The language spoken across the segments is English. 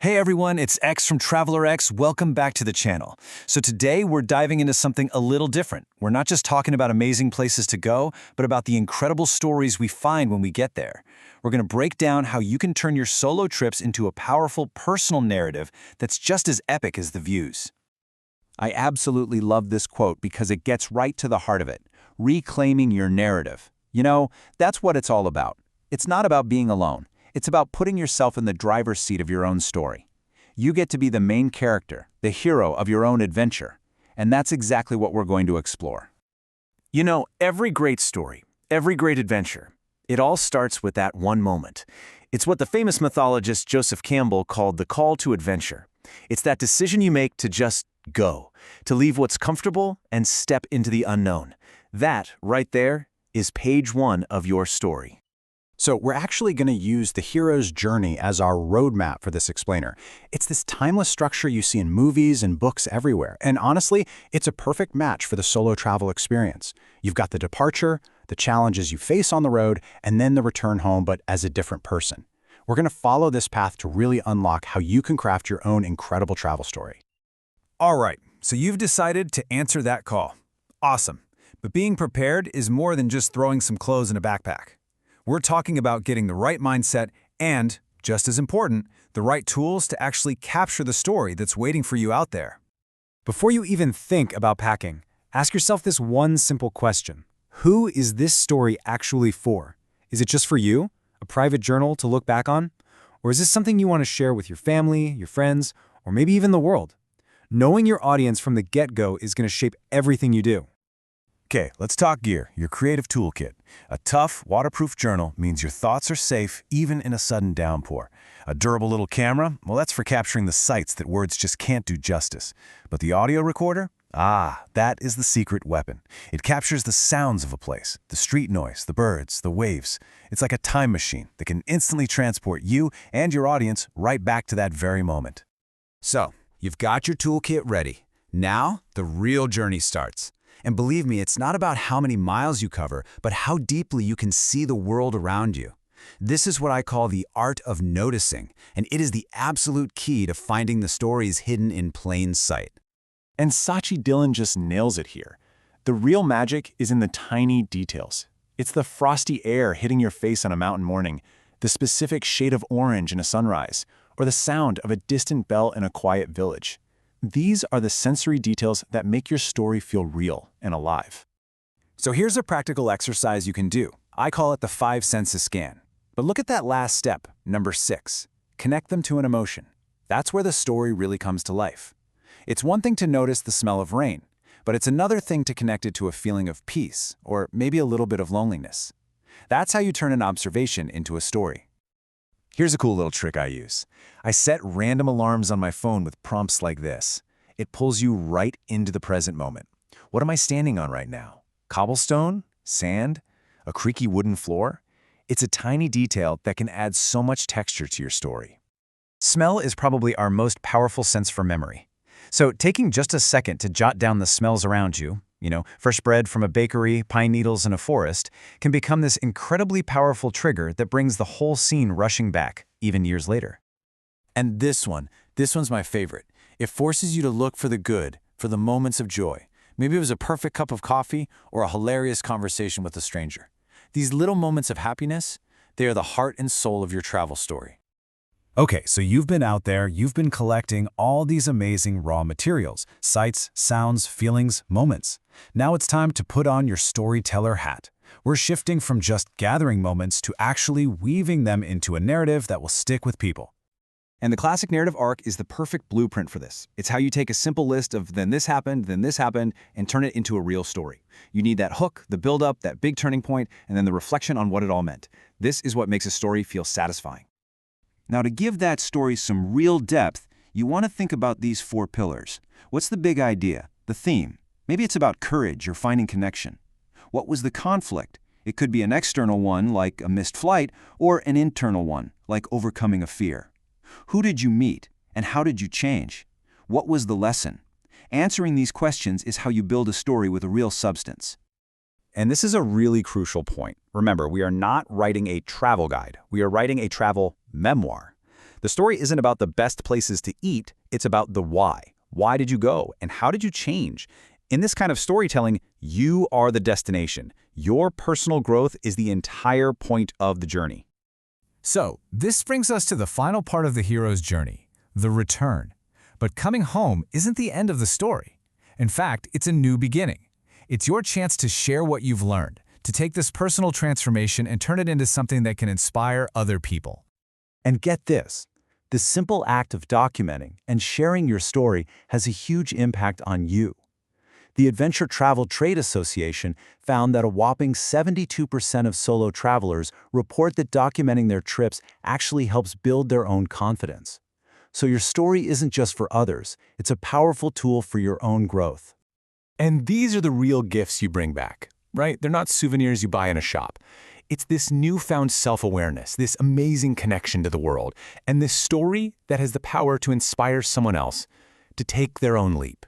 Hey everyone, it's X from Traveler X. Welcome back to the channel. So today we're diving into something a little different. We're not just talking about amazing places to go, but about the incredible stories we find when we get there. We're going to break down how you can turn your solo trips into a powerful personal narrative that's just as epic as the views. I absolutely love this quote because it gets right to the heart of it. Reclaiming your narrative. That's what it's all about. It's not about being alone. It's about putting yourself in the driver's seat of your own story. You get to be the main character, the hero of your own adventure. And that's exactly what we're going to explore. Every great story, every great adventure, it all starts with that one moment. It's what the famous mythologist Joseph Campbell called the call to adventure. It's that decision you make to just go, to leave what's comfortable and step into the unknown. That, right there, is page one of your story. So we're actually going to use the hero's journey as our roadmap for this explainer. It's this timeless structure you see in movies and books everywhere. And honestly, it's a perfect match for the solo travel experience. You've got the departure, the challenges you face on the road, and then the return home, but as a different person. We're going to follow this path to really unlock how you can craft your own incredible travel story. All right, so you've decided to answer that call. Awesome. But being prepared is more than just throwing some clothes in a backpack. We're talking about getting the right mindset and, just as important, the right tools to actually capture the story that's waiting for you out there. Before you even think about packing, ask yourself this one simple question. Who is this story actually for? Is it just for you, a private journal to look back on? Or is this something you want to share with your family, your friends, or maybe even the world? Knowing your audience from the get-go is going to shape everything you do. Okay, let's talk gear, your creative toolkit. A tough, waterproof journal means your thoughts are safe even in a sudden downpour. A durable little camera, well, that's for capturing the sights that words just can't do justice. But the audio recorder? That is the secret weapon. It captures the sounds of a place, the street noise, the birds, the waves. It's like a time machine that can instantly transport you and your audience right back to that very moment. So, you've got your toolkit ready. Now, the real journey starts. And believe me, it's not about how many miles you cover, but how deeply you can see the world around you. This is what I call the art of noticing, and it is the absolute key to finding the stories hidden in plain sight. And Sachi Dillon just nails it here. The real magic is in the tiny details. It's the frosty air hitting your face on a mountain morning, the specific shade of orange in a sunrise, or the sound of a distant bell in a quiet village. These are the sensory details that make your story feel real and alive. So here's a practical exercise you can do. I call it the 5 senses scan. But look at that last step, number 6. Connect them to an emotion. That's where the story really comes to life. It's one thing to notice the smell of rain, but it's another thing to connect it to a feeling of peace, or maybe a little bit of loneliness. That's how you turn an observation into a story. Here's a cool little trick I use. I set random alarms on my phone with prompts like this. It pulls you right into the present moment. What am I standing on right now? Cobblestone? Sand? A creaky wooden floor? It's a tiny detail that can add so much texture to your story. Smell is probably our most powerful sense for memory. So taking just a second to jot down the smells around you, fresh bread from a bakery, pine needles in a forest, can become this incredibly powerful trigger that brings the whole scene rushing back, even years later. And this one's my favorite. It forces you to look for the good, for the moments of joy. Maybe it was a perfect cup of coffee or a hilarious conversation with a stranger. These little moments of happiness, they are the heart and soul of your travel story. Okay, so you've been out there, you've been collecting all these amazing raw materials, sights, sounds, feelings, moments. Now it's time to put on your storyteller hat. We're shifting from just gathering moments to actually weaving them into a narrative that will stick with people. And the classic narrative arc is the perfect blueprint for this. It's how you take a simple list of then this happened, and turn it into a real story. You need that hook, the build-up, that big turning point, and then the reflection on what it all meant. This is what makes a story feel satisfying. Now, to give that story some real depth, you want to think about these 4 pillars. What's the big idea, the theme? Maybe it's about courage or finding connection. What was the conflict? It could be an external one, like a missed flight, or an internal one, like overcoming a fear. Who did you meet, and how did you change? What was the lesson? Answering these questions is how you build a story with a real substance. And this is a really crucial point. Remember, we are not writing a travel guide. We are writing a travel memoir. The The story isn't about the best places to eat, it's about the why. Why did you go, and how did you change? In this kind of storytelling, you are the destination. Your personal growth is the entire point of the journey. So, this brings us to the final part of the hero's journey, the return. But coming home isn't the end of the story. In fact, it's a new beginning. It's your chance to share what you've learned, to take this personal transformation and turn it into something that can inspire other people. And get this, the simple act of documenting and sharing your story has a huge impact on you. The Adventure Travel Trade Association found that a whopping 72% of solo travelers report that documenting their trips actually helps build their own confidence. So your story isn't just for others, it's a powerful tool for your own growth. And these are the real gifts you bring back, right? They're not souvenirs you buy in a shop. It's this newfound self-awareness, this amazing connection to the world, and this story that has the power to inspire someone else to take their own leap.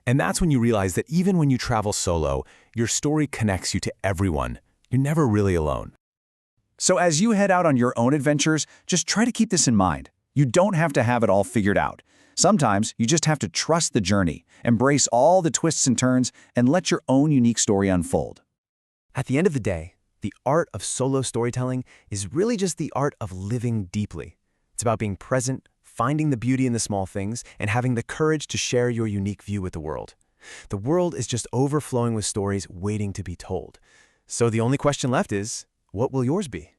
And that's when you realize that even when you travel solo, your story connects you to everyone. You're never really alone. So as you head out on your own adventures, just try to keep this in mind. You don't have to have it all figured out. Sometimes you just have to trust the journey, embrace all the twists and turns, and let your own unique story unfold. At the end of the day, the art of solo storytelling is really just the art of living deeply. It's about being present, finding the beauty in the small things, and having the courage to share your unique view with the world. The world is just overflowing with stories waiting to be told. So the only question left is, what will yours be?